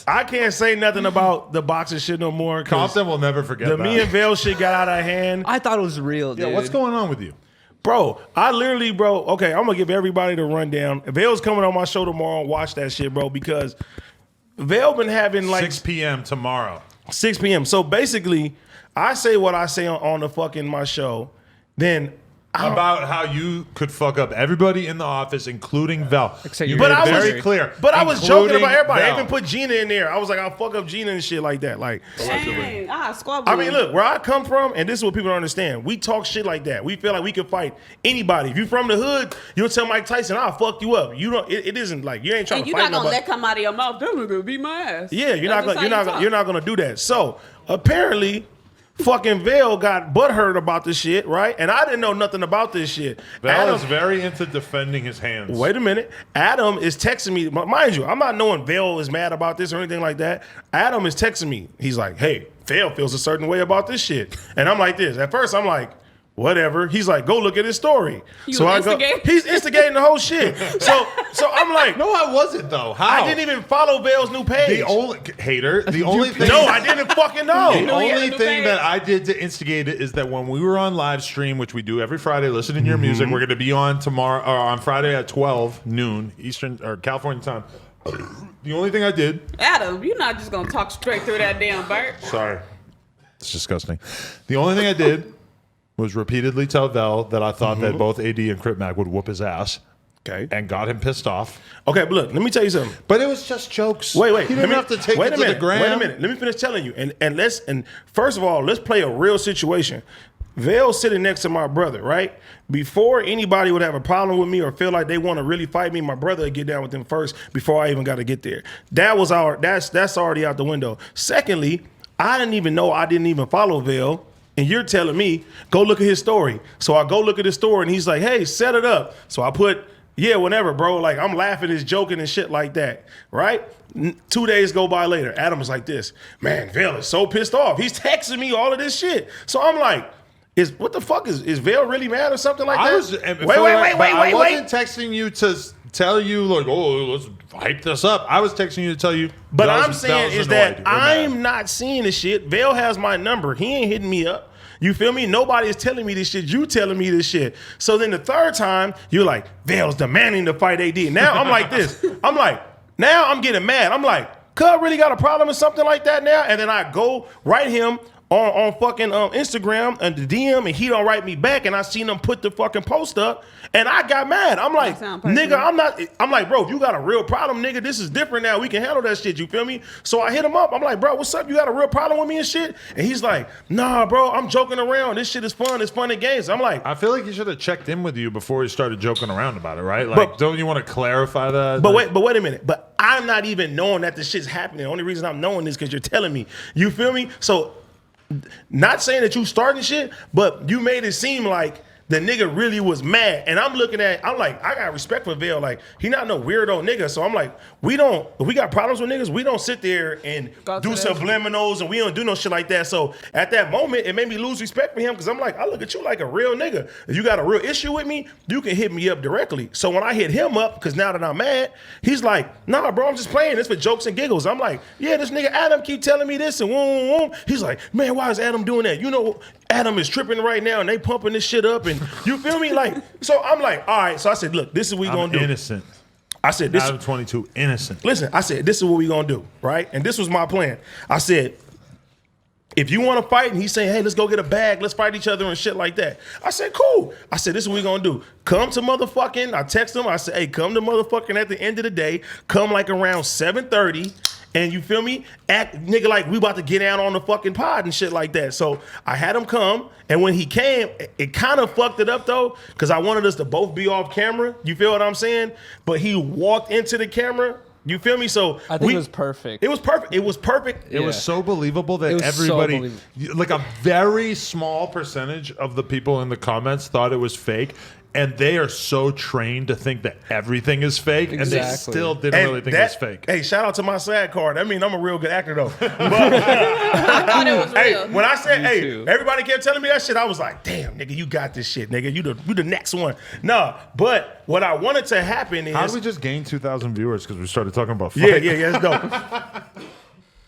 I can't say nothing about the boxing shit no more. Compton will never forget The that. me and Vell shit got out of hand. I thought it was real, dude. Yeah, what's going on with you? Bro, I literally, okay, I'm going to give everybody the rundown. Vell's coming on my show tomorrow. Watch that shit, bro, because Vell been having like 6 p.m. tomorrow. 6 p.m. So basically, I say what I say on the fucking my show, then About how you could fuck up everybody in the office, including Vell. Except You you're made it I was- very clear. But I was joking about everybody. I Vell. even put Gina in there. I was like, I'll fuck up Gina and shit like that. Like, Dang, squabble. I mean, look, where I come from, and this is what people don't understand. We talk shit like that. We feel like we can fight anybody. If you from the hood, you'll tell Mike Tyson, I'll fuck you up. You don't. It isn't like you ain't trying And to you're fight not gonna nobody. let come out of your mouth. They're gonna beat my ass. Yeah, you're That's not just gonna. how You're not gonna do that. So apparently, fucking Vell got butthurt about this shit, right? And I didn't know nothing about this shit. Vell is very into defending his hands. Wait a minute. Adam is texting me. Mind you, I'm not knowing Vell is mad about this or anything like that. Adam is texting me. He's like, hey, Vell feels a certain way about this shit. And I'm like this. At first, I'm like, whatever. He's like, go look at his story. He was instigating? He's instigating the whole shit. So I'm like, No, I wasn't though. How? I didn't even follow Vell's new page. The only hater. The only thing. No, I didn't fucking know. The he had only a new thing page. that I did to instigate it is that when we were on live stream, which we do every Friday, listening to your music, we're going to be on tomorrow or on Friday at 12 noon Eastern or California time. The only thing I did. Adam, you're not just gonna talk straight through that damn bird. Sorry, it's disgusting. The only thing I did was repeatedly tell Vell that I thought that both AD and Crip Mac would whoop his ass. Okay. And got him pissed off. Okay, but look, let me tell you something. But it was just jokes. Wait. You didn't have to take it to the gram. Wait a minute. Let me finish telling you. And first of all, let's play a real situation. Vell sitting next to my brother, right? Before anybody would have a problem with me or feel like they want to really fight me, my brother would get down with them first before I even got to get there. That's already out the window. Secondly, I didn't even know I didn't even follow Vell. And you're telling me, go look at his story. So I go look at his story and he's like, hey, set it up. So I put, yeah, whatever, bro. Like, I'm laughing and joking and shit like that, right? 2 days go by later. Adam was like this. Man, Vell is so pissed off. He's texting me all of this shit. So I'm like, what the fuck is Vell really mad or something like that? Wait. I wasn't texting you to tell you, like, oh, let's hype this up. I was texting you to tell you. But Vell's- I'm saying Vell's is that annoyed or mad. I'm not seeing the shit. Vell has my number. He ain't hitting me up. You feel me? Nobody is telling me this shit. You telling me this shit. So then the third time, you're like, Vell's demanding to fight AD. Now I'm like this. I'm like, now I'm getting mad. I'm like, Cub really got a problem with something like that now? And then I go write him on fucking Instagram and the DM, and he don't write me back, and I seen him put the fucking post up, and I got mad. I'm like, sound personal. nigga, I'm like, bro, if you got a real problem, nigga, this is different now. We can handle that shit, you feel me? So I hit him up. I'm like, bro, what's up? You got a real problem with me and shit? And he's like, nah, bro, I'm joking around. This shit is fun. It's fun and games. I'm like, I feel like he should have checked in with you before he started joking around about it, right? Like, But- don't you want to clarify that? But Like, wait a minute. But I'm not even knowing that this shit's happening. The only reason I'm knowing is because you're telling me. You feel me? So, not saying that you starting shit, but you made it seem like the nigga really was mad. And I'm like, I got respect for Vell. Like, he not no weirdo nigga. So I'm like, if we got problems with niggas, we don't sit there and Go do to that. subliminals and we don't do no shit like that. So at that moment, it made me lose respect for him because I'm like, I look at you like a real nigga. If you got a real issue with me, you can hit me up directly. So when I hit him up, because now that I'm mad, he's like, nah, bro, I'm just playing this for jokes and giggles. I'm like, yeah, this nigga Adam keep telling me this and whoom. He's like, man, why is Adam doing that? You know, Adam is tripping right now and they pumping this shit up and you feel me? Like, so I'm like, all right. So I said, look, this is what we I'm gonna do. innocent. I said, this. Adam 22, innocent. Listen, I said, this is what we gonna do, right? And this was my plan. I said, if you want to fight, and he's saying, hey, let's go get a bag, let's fight each other and shit like that. I said, cool. I said, this is what we gonna do. Come to motherfucking, I text him, I said, hey, come to motherfucking at the end of the day, come like around 7:30. And you feel me? Act nigga like we about to get out on the fucking pod and shit like that. So I had him come, and when he came, it kind of fucked it up though, because I wanted us to both be off camera. You feel what I'm saying? But he walked into the camera. You feel me? So I think it was perfect. It was perfect. It was perfect. It was so believable that It was so everybody, believable. like a very small percentage of the people in the comments thought it was fake. and they are so trained to think that everything is fake, and they Exactly. still didn't really think it was fake. Hey, shout out to my SAG card. I mean, I'm a real good actor though. But, I thought it was hey, real. when I said, hey, too. everybody kept telling me that shit, I was like, damn, nigga, you got this shit, nigga. You the next one. No, but what I wanted to happen is How did we just gain 2,000 viewers because we started talking about fight? yeah, it's dope.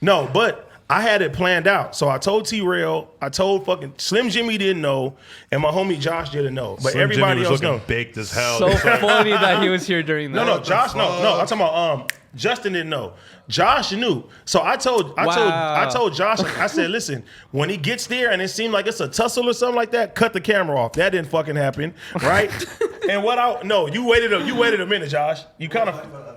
No, but I had it planned out. So I told T-Rail, I told fucking Slim Jimmy didn't know, and my homie Josh didn't know. But Slim everybody Jimmy was else looking know. baked as hell. So funny that he was here during that. No, Josh, no. I'm talking about Justin didn't know. Josh knew. So I told Josh, I said, listen, when he gets there and it seemed like it's a tussle or something like that, cut the camera off. That didn't fucking happen, right? And you waited a minute, Josh. You kind of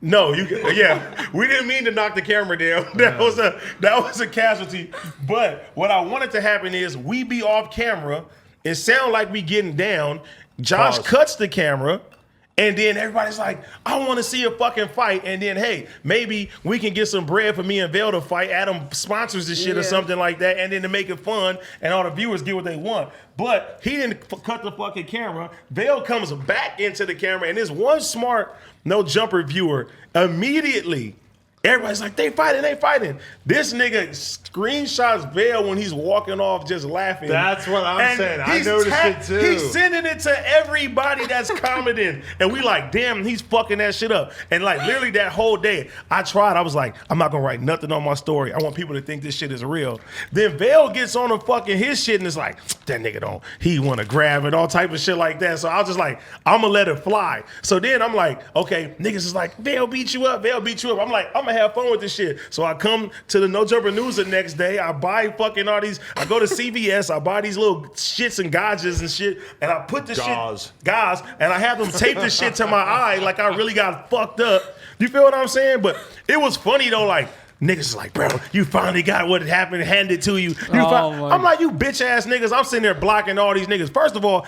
No, we didn't mean to knock the camera down. That was a casualty. But what I wanted to happen is we be off camera. It sound like we getting down. Josh cuts the camera, and then everybody's like, I want to see a fucking fight. And then, hey, maybe we can get some bread for me and Vell to fight. Adam sponsors this shit or something like that. And then to make it fun and all the viewers get what they want. But he didn't cut the fucking camera. Vell comes back into the camera, and this one smart no jumper viewer immediately. Everybody's like, they fighting. This nigga screenshots Vell when he's walking off just laughing. That's what I'm And saying. I noticed it too. He's sending it to everybody that's commenting. And we like, damn, he's fucking that shit up. And like literally that whole day, I was like, I'm not gonna write nothing on my story. I want people to think this shit is real. Then Vell gets on the fucking his shit and it's like, that nigga he wanna grab it, all type of shit like that. So I was just like, I'm gonna let it fly. So then I'm like, okay, niggas is like, Vell beat you up. I'm like, I'm gonna have fun with this shit. So I come to the No Jumper News the next day. I buy fucking all these. I go to CVS. I buy these little shits and gauges and shit, and I put the Gauze. and I have them tape this shit to my eye like I really got fucked up. You feel what I'm saying? But it was funny though, like. Niggas is like, bro, you finally got what happened handed to you. I'm like, you bitch ass niggas. I'm sitting there blocking all these niggas. First of all,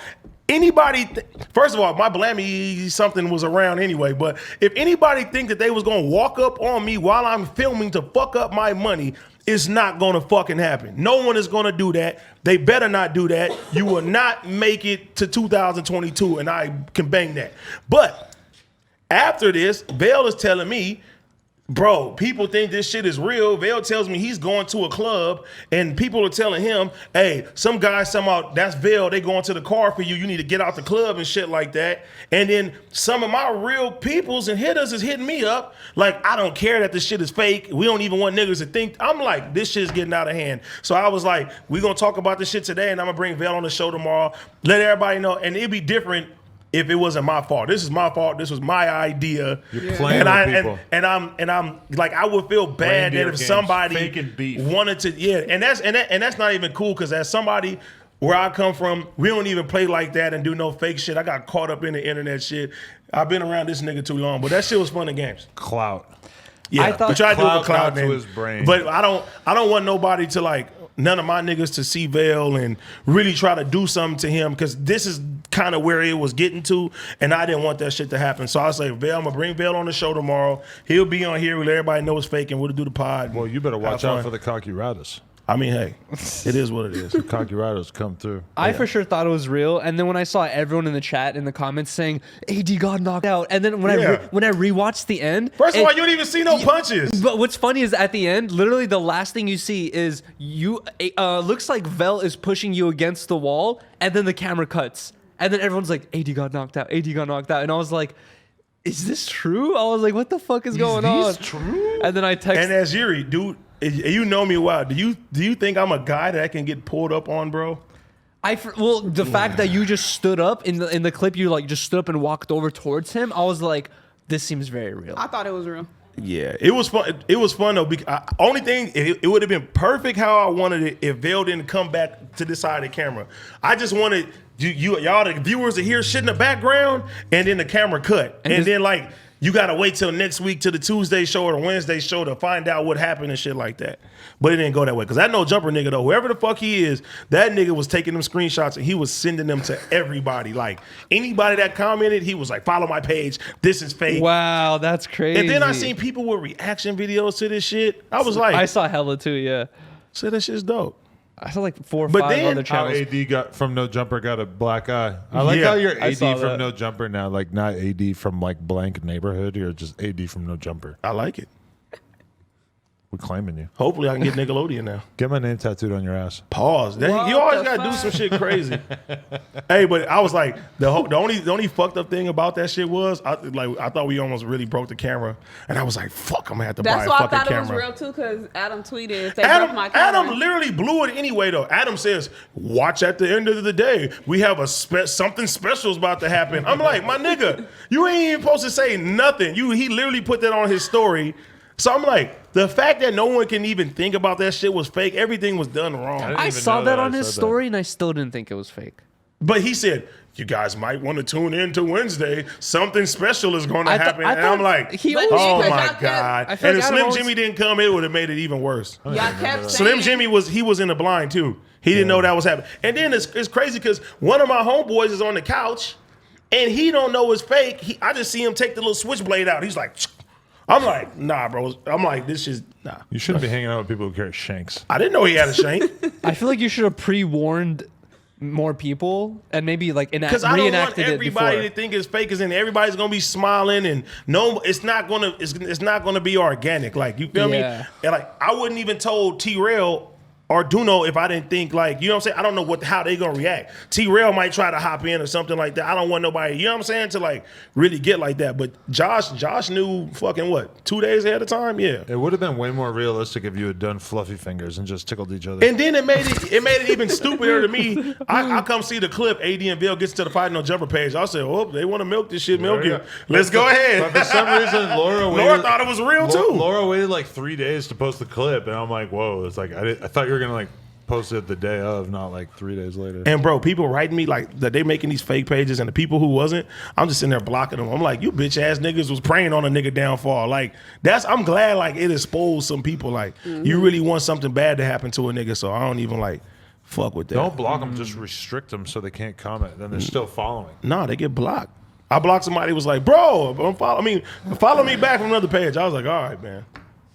my Blammy something was around anyway, but if anybody think that they was gonna walk up on me while I'm filming to fuck up my money, it's not gonna fucking happen. No one is gonna do that. They better not do that. You will not make it to 2022, and I can bang that. But after this, Vell is telling me, bro, people think this shit is real. Vell tells me he's going to a club and people are telling him, hey, some guy somehow, that's Vell, they going to the car for you. You need to get out the club and shit like that. And then some of my real peoples and hitters is hitting me up like, I don't care that this shit is fake. We don't even want niggas to think. I'm like, this shit's getting out of hand. So I was like, we going to talk about this shit today and I'm going to bring Vell on the show tomorrow. Let everybody know. And it'd be different if it wasn't my fault. This is my fault. This was my idea. You're playing with people. And I'm like, I would feel bad that if somebody faking beef. wanted to, and that's not even cool, because as somebody where I come from, we don't even play like that and do no fake shit. I got caught up in the internet shit. I've been around this nigga too long, but that shit was fun and games. Clout. Yeah, I thought but try to do it with clout cloud got to name. his brain. But I don't want nobody to like, none of my niggas to see Vell and really try to do something to him, because this is kind of where it was getting to, and I didn't want that shit to happen. So I was like, Vell, I'm gonna bring Vell on the show tomorrow. He'll be on here. We'll let everybody know it's fake, and we'll do the pod. Well, you better watch Have out fun. for the cocky riders. I mean, hey, it is what it is. Cocky riders come through. I for sure thought it was real, and then when I saw everyone in the chat in the comments saying AD got knocked out, and then when I rewatched the end, First of all, you don't even see no punches. But what's funny is at the end, literally the last thing you see is looks like Vell is pushing you against the wall, and then the camera cuts, and then everyone's like, AD got knocked out, AD got knocked out, and I was like, is this true? I was like, what the fuck is going on? Is this true? And then I texted. And as Yuri, dude, you know me well. Do you think I'm a guy that can get pulled up on, bro? The fact that you just stood up in the clip, you like just stood up and walked over towards him. I was like, this seems very real. I thought it was real. Yeah, it was fun. It was fun though. Only thing, it would have been perfect how I wanted it if Vell didn't come back to this side of the camera. I just wanted y'all the viewers to hear shit in the background, and then the camera cut, and then like you gotta wait till next week to the Tuesday show or the Wednesday show to find out what happened and shit like that. But it didn't go that way, because that No Jumper nigga though, whoever the fuck he is, that nigga was taking them screenshots and he was sending them to everybody. Like anybody that commented, he was like, follow my page. This is fake. Wow, that's crazy. And then I seen people with reaction videos to this shit. I was like, I saw hella too, yeah. so that shit's dope. I saw like 4 or But 5 then other How channels. AD got from No Jumper got a black eye. I like Yeah, how you're I AD saw from that. No Jumper now, like not AD from like blank neighborhood. You're just AD from No Jumper. I like it. We're claiming you. Hopefully I can get Nickelodeon now. Get my name tattooed on your ass. Pause. You What always the gotta do fuck? some shit crazy. Hey, but I was like, the only fucked up thing about that shit was, I thought we almost really broke the camera, and I was like, fuck, I'm gonna have to buy That's a why I fucking thought camera. it was real too, because Adam tweeted, "They broke my camera." Adam literally blew it anyway though. Adam says, "Watch at the end of the day, we have something special is about to happen." I'm like, my nigga, you ain't even supposed to say nothing. He literally put that on his story. So I'm like, the fact that no one can even think about that shit was fake. Everything was done wrong. didn't I even saw know that that on I his said that. story, and I still didn't think it was fake. But he said, "You guys might want to tune in to Wednesday. Something special is going to I thought- happen." I And I'm thought like, he But always- "Oh because my y'all kept- god!" I feel And if like Adam Slim always- Jimmy didn't come, it would have made it even worse. Y'all kept saying, Slim Jimmy was in the blind too. He didn't know that was happening. And then it's crazy because one of my homeboys is on the couch, and he don't know it's fake. I just see him take the little switchblade out. He's like, I'm like, nah, bro. I'm like, this is nah. You shouldn't be hanging out with people who carry shanks. I didn't know he had a shank I feel like you should have pre-warned more people and maybe like because I don't want reenacted it everybody before. to think it's fake. And everybody's gonna be smiling, and no, it's not gonna be organic. Like you feel me? Yeah. And like I wouldn't even told T-Rail or Duno if I didn't think like, you know what I'm saying? I don't know how they gonna react. T-Rail might try to hop in or something like that. I don't want nobody, you know what I'm saying, to like really get like that. But Josh knew fucking what, 2 days ahead of time? Yeah. It would have been way more realistic if you had done fluffy fingers and just tickled each other. And then it made it even stupider to me. I come see the clip. AD and Vell gets to the Fight No Jumper page. I said, "Oh, they want to milk this shit. Milk There you it. go. Let's go But ahead." for some reason, Laura thought it was real too. Laura waited like 3 days to post the clip, and I'm like, whoa. It's like I thought you were gonna like post it the day of, not like 3 days later. And bro, people writing me like that they making these fake pages, and the people who wasn't, I'm just sitting there blocking them. I'm like, you bitch ass niggas was praying on a nigga downfall. Like I'm glad like it exposed some people. Like you really want something bad to happen to a nigga, so I don't even like fuck with that. Don't block them, just restrict them so they can't comment. Then they're still following. Nah, they get blocked. I blocked somebody who was like, bro, follow me back from another page. I was like, all right, man.